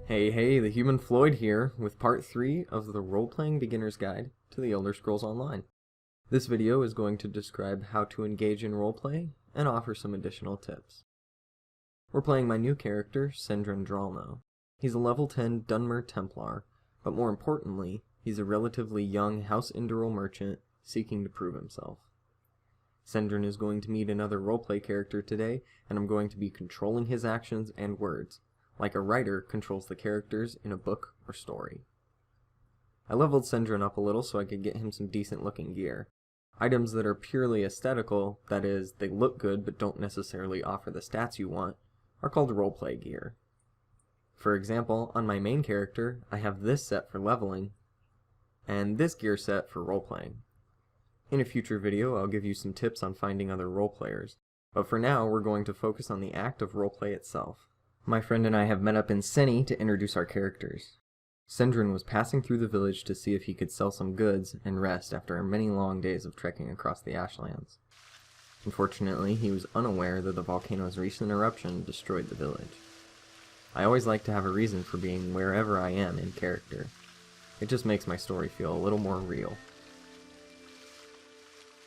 Hey, the Human Floyd here with part 3 of the Role-Playing Beginner's Guide to the Elder Scrolls Online. This video is going to describe how to engage in roleplay and offer some additional tips. We're playing my new character, Sendrin Dralno. He's a level 10 Dunmer Templar, but more importantly, he's a relatively young House Induril merchant seeking to prove himself. Sendrin is going to meet another roleplay character today, and I'm going to be controlling his actions and words, like a writer controls the characters in a book or story. I leveled Sendrin up a little so I could get him some decent looking gear. Items that are purely aesthetical, that is, they look good but don't necessarily offer the stats you want, are called roleplay gear. For example, on my main character, I have this set for leveling, and this gear set for roleplaying. In a future video, I'll give you some tips on finding other roleplayers, but for now we're going to focus on the act of roleplay itself. My friend and I have met up in Seni to introduce our characters. Sendrin was passing through the village to see if he could sell some goods and rest after many long days of trekking across the Ashlands. Unfortunately, he was unaware that the volcano's recent eruption destroyed the village. I always like to have a reason for being wherever I am in character. It just makes my story feel a little more real.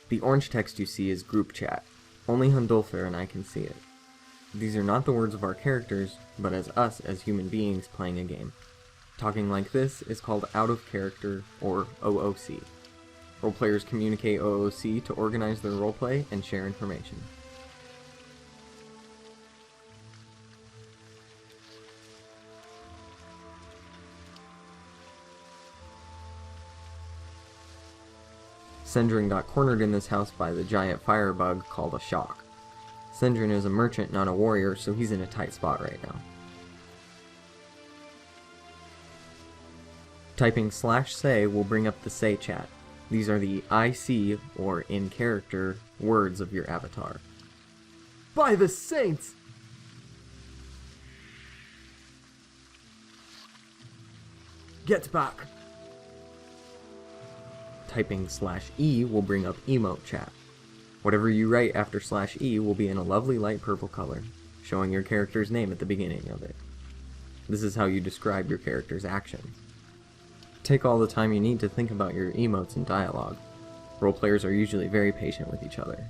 The orange text you see is group chat. Only Hundulfer and I can see it. These are not the words of our characters, but as us as human beings playing a game. Talking like this is called out of character, or OOC. Roleplayers communicate OOC to organize their roleplay and share information. Sendrin got cornered in this house by the giant firebug called a shock. Sendrin is a merchant, not a warrior, so he's in a tight spot right now. Typing /say will bring up the say chat. These are the IC, or in character, words of your avatar. By the saints! Get back! Typing /E will bring up emote chat. Whatever you write after /E will be in a lovely light purple color, showing your character's name at the beginning of it. This is how you describe your character's actions. Take all the time you need to think about your emotes and dialogue. Roleplayers are usually very patient with each other.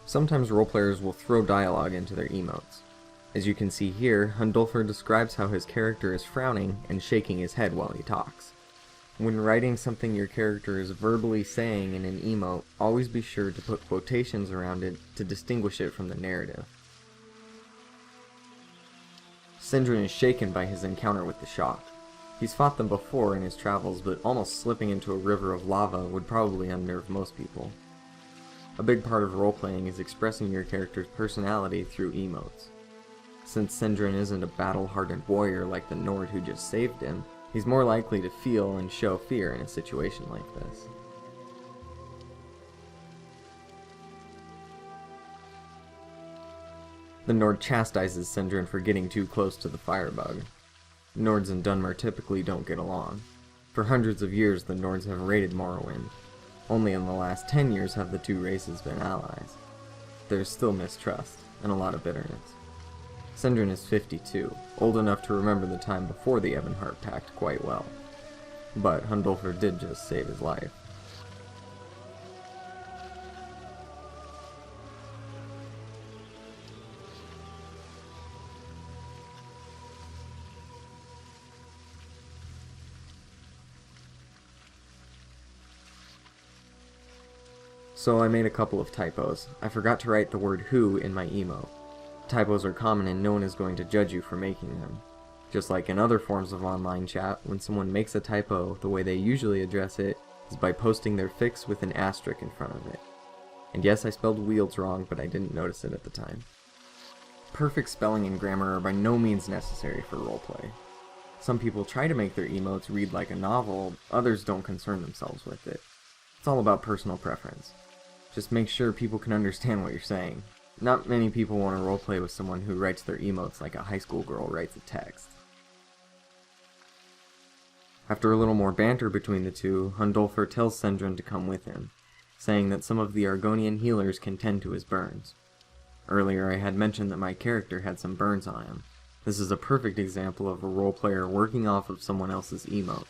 Sometimes roleplayers will throw dialogue into their emotes. As you can see here, Hundulfer describes how his character is frowning and shaking his head while he talks. When writing something your character is verbally saying in an emote, always be sure to put quotations around it to distinguish it from the narrative. Sendrin is shaken by his encounter with the shock. He's fought them before in his travels, but almost slipping into a river of lava would probably unnerve most people. A big part of roleplaying is expressing your character's personality through emotes. Since Sendrin isn't a battle-hardened warrior like the Nord who just saved him, he's more likely to feel and show fear in a situation like this. The Nord chastises Sendrin for getting too close to the firebug. Nords and Dunmer typically don't get along. For hundreds of years the Nords have raided Morrowind. Only in the last 10 years have the two races been allies. There's still mistrust, and a lot of bitterness. Sendrin is 52, old enough to remember the time before the Ebonheart Pact quite well. But Hundulfer did just save his life. So I made a couple of typos. I forgot to write the word who in my emote. Typos are common and no one is going to judge you for making them. Just like in other forms of online chat, when someone makes a typo, the way they usually address it is by posting their fix with an asterisk in front of it. And yes, I spelled wields wrong, but I didn't notice it at the time. Perfect spelling and grammar are by no means necessary for roleplay. Some people try to make their emotes read like a novel, others don't concern themselves with it. It's all about personal preference. Just make sure people can understand what you're saying. Not many people want to roleplay with someone who writes their emotes like a high school girl writes a text. After a little more banter between the two, Hundolfer tells Sendrin to come with him, saying that some of the Argonian healers can tend to his burns. Earlier I had mentioned that my character had some burns on him. This is a perfect example of a role player working off of someone else's emote.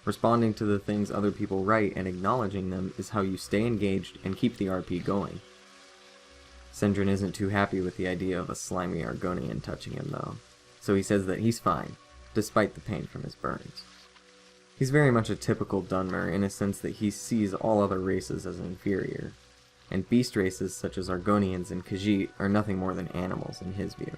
Responding to the things other people write and acknowledging them is how you stay engaged and keep the RP going. Sendrin isn't too happy with the idea of a slimy Argonian touching him though, so he says that he's fine, despite the pain from his burns. He's very much a typical Dunmer in a sense that he sees all other races as inferior, and beast races such as Argonians and Khajiit are nothing more than animals in his view.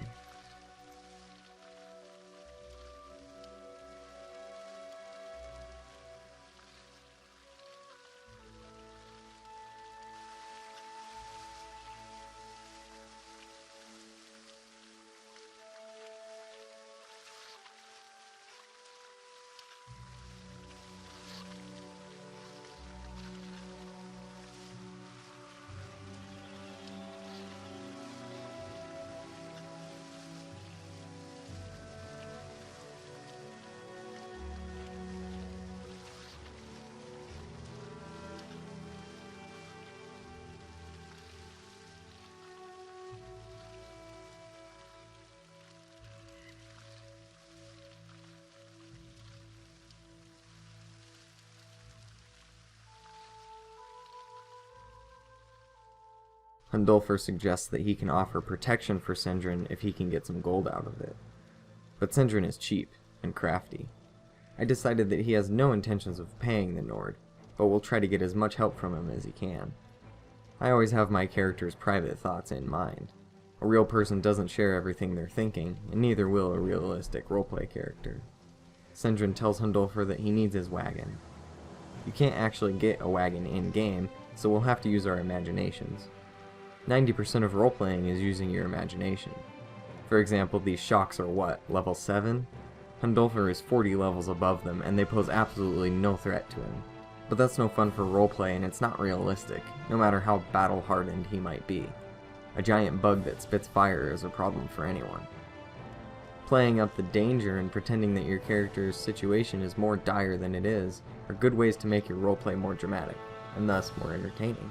Hundolfer suggests that he can offer protection for Sendrin if he can get some gold out of it. But Sendrin is cheap and crafty. I decided that he has no intentions of paying the Nord, but will try to get as much help from him as he can. I always have my character's private thoughts in mind. A real person doesn't share everything they're thinking, and neither will a realistic roleplay character. Sendrin tells Hundolfer that he needs his wagon. You can't actually get a wagon in-game, so we'll have to use our imaginations. 90% of roleplaying is using your imagination. For example, these shocks are what, level 7? Hundolfer is 40 levels above them, and they pose absolutely no threat to him. But that's no fun for roleplay, and it's not realistic, no matter how battle-hardened he might be. A giant bug that spits fire is a problem for anyone. Playing up the danger and pretending that your character's situation is more dire than it is are good ways to make your roleplay more dramatic, and thus more entertaining.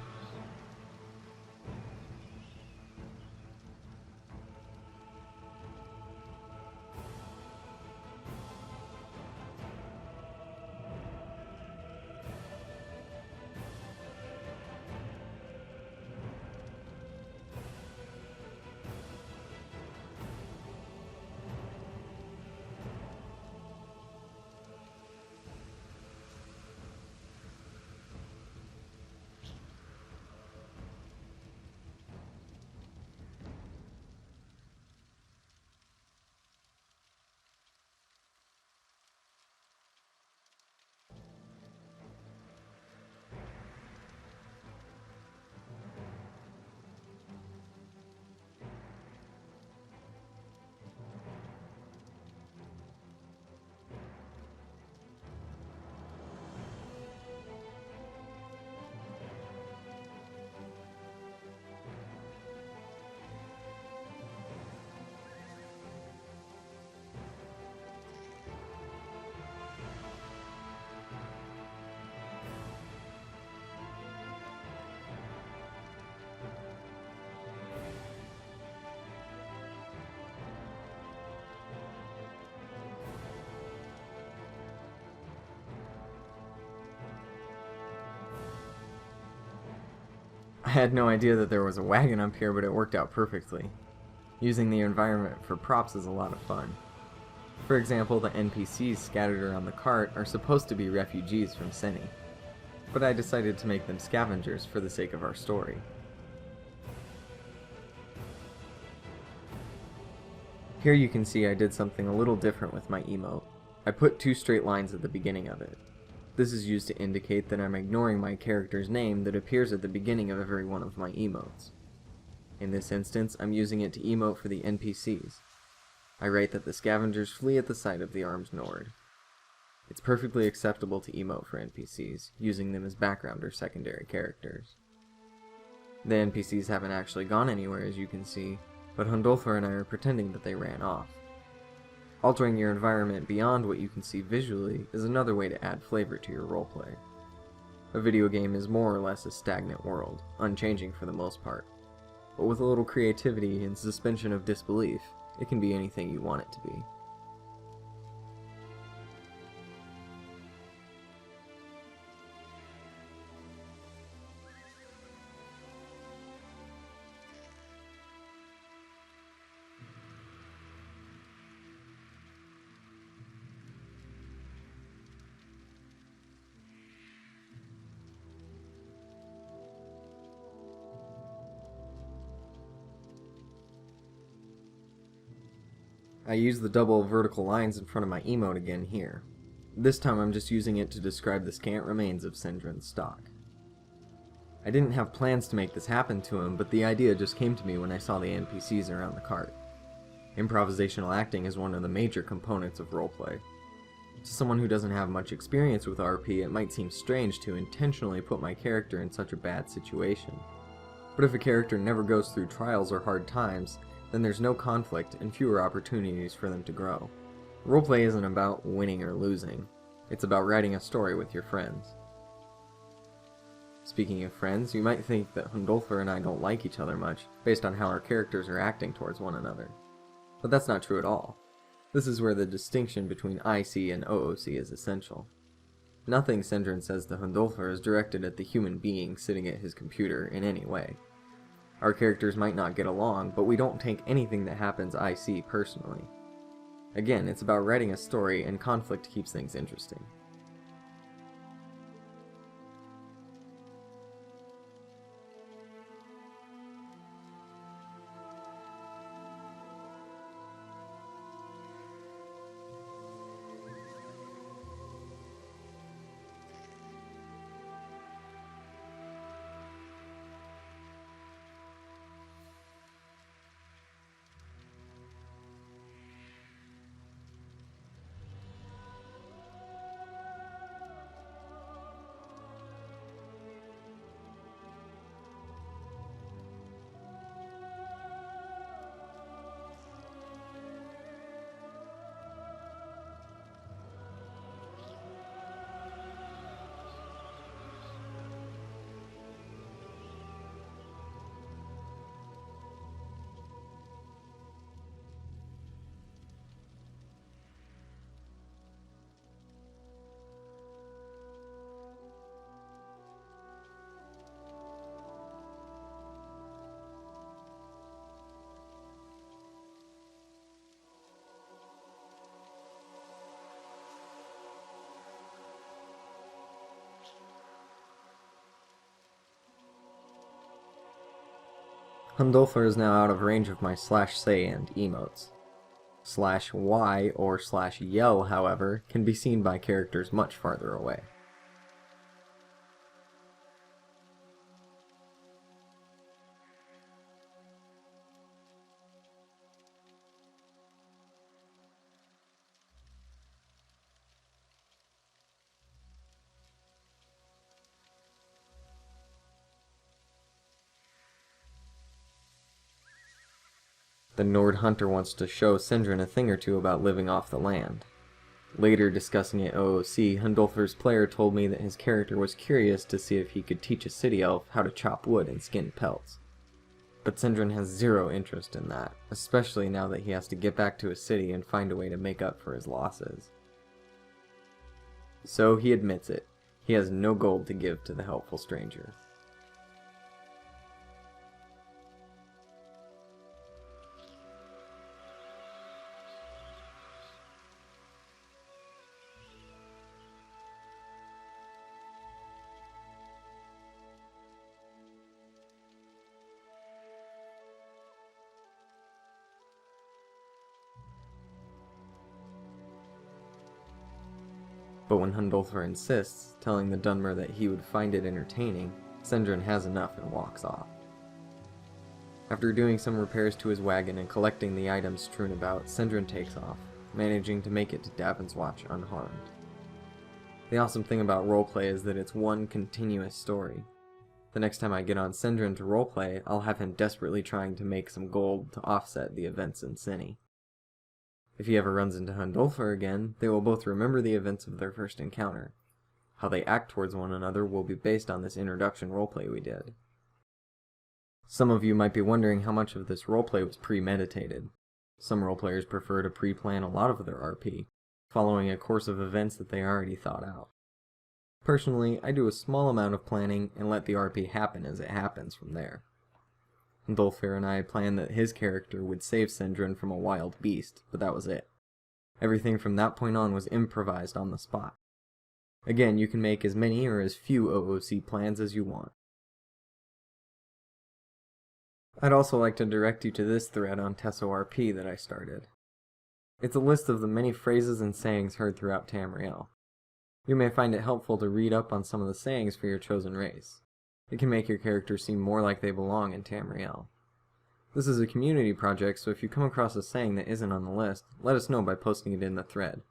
I had no idea that there was a wagon up here, but it worked out perfectly. Using the environment for props is a lot of fun. For example, the NPCs scattered around the cart are supposed to be refugees from Seni, but I decided to make them scavengers for the sake of our story. Here you can see I did something a little different with my emote. I put 2 straight lines at the beginning of it. This is used to indicate that I'm ignoring my character's name that appears at the beginning of every one of my emotes. In this instance, I'm using it to emote for the NPCs. I write that the scavengers flee at the sight of the armed Nord. It's perfectly acceptable to emote for NPCs, using them as background or secondary characters. The NPCs haven't actually gone anywhere, as you can see, but Hundolfr and I are pretending that they ran off. Altering your environment beyond what you can see visually is another way to add flavor to your roleplay. A video game is more or less a stagnant world, unchanging for the most part. But with a little creativity and suspension of disbelief, it can be anything you want it to be. I use the double vertical lines in front of my emote again here. This time I'm just using it to describe the scant remains of Sindrin's stock. I didn't have plans to make this happen to him, but the idea just came to me when I saw the NPCs around the cart. Improvisational acting is one of the major components of roleplay. To someone who doesn't have much experience with RP, it might seem strange to intentionally put my character in such a bad situation. But if a character never goes through trials or hard times, then there's no conflict and fewer opportunities for them to grow. Roleplay isn't about winning or losing. It's about writing a story with your friends. Speaking of friends, you might think that Hundolfr and I don't like each other much, based on how our characters are acting towards one another. But that's not true at all. This is where the distinction between IC and OOC is essential. Nothing Sindrin says to Hundolfr is directed at the human being sitting at his computer in any way. Our characters might not get along, but we don't take anything that happens IC personally. Again, it's about writing a story, and conflict keeps things interesting. Hundolfr is now out of range of my /say and emotes. /y or /yell, however, can be seen by characters much farther away. The Nord Hunter wants to show Sindrin a thing or two about living off the land. Later, discussing at OOC, Hundolfr's player told me that his character was curious to see if he could teach a city elf how to chop wood and skin pelts. But Sindrin has zero interest in that, especially now that he has to get back to his city and find a way to make up for his losses. So he admits it. He has no gold to give to the helpful stranger. But when Hundolfr insists, telling the Dunmer that he would find it entertaining, Sindrin has enough and walks off. After doing some repairs to his wagon and collecting the items strewn about, Sindrin takes off, managing to make it to Davin's Watch unharmed. The awesome thing about roleplay is that it's one continuous story. The next time I get on Syndron to roleplay, I'll have him desperately trying to make some gold to offset the events in Cine. If he ever runs into Hundolfr again, they will both remember the events of their first encounter. How they act towards one another will be based on this introduction roleplay we did. Some of you might be wondering how much of this roleplay was premeditated. Some roleplayers prefer to pre-plan a lot of their RP, following a course of events that they already thought out. Personally, I do a small amount of planning and let the RP happen as it happens from there. Hundolfr and I planned that his character would save Syndron from a wild beast, but that was it. Everything from that point on was improvised on the spot. Again, you can make as many or as few OOC plans as you want. I'd also like to direct you to this thread on TESO RP that I started. It's a list of the many phrases and sayings heard throughout Tamriel. You may find it helpful to read up on some of the sayings for your chosen race. It can make your character seem more like they belong in Tamriel. This is a community project, so if you come across a saying that isn't on the list, let us know by posting it in the thread.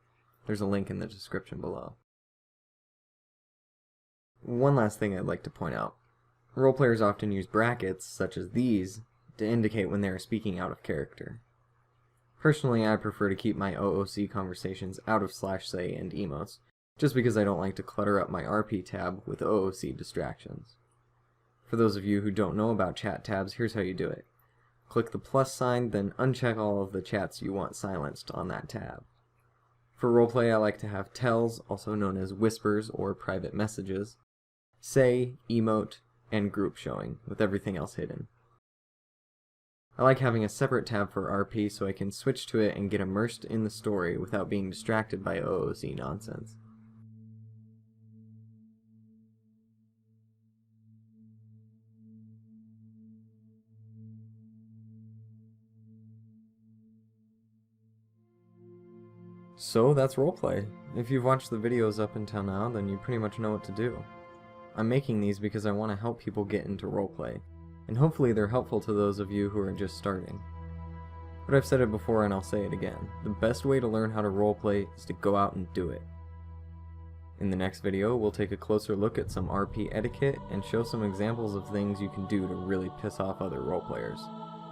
There's a link in the description below. One last thing I'd like to point out. Roleplayers often use brackets, such as these, to indicate when they are speaking out of character. Personally, I prefer to keep my OOC conversations out of /say and emotes, just because I don't like to clutter up my RP tab with OOC distractions. For those of you who don't know about chat tabs, here's how you do it. Click the plus sign, then uncheck all of the chats you want silenced on that tab. For roleplay, I like to have tells, also known as whispers or private messages, say, emote, and group showing, with everything else hidden. I like having a separate tab for RP so I can switch to it and get immersed in the story without being distracted by OOC nonsense. So that's roleplay. If you've watched the videos up until now, then you pretty much know what to do. I'm making these because I want to help people get into roleplay, and hopefully they're helpful to those of you who are just starting. But I've said it before and I'll say it again, the best way to learn how to roleplay is to go out and do it. In the next video, we'll take a closer look at some RP etiquette and show some examples of things you can do to really piss off other roleplayers.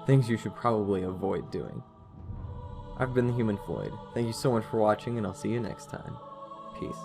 Things you should probably avoid doing. I've been the Human Floyd. Thank you so much for watching and I'll see you next time. Peace.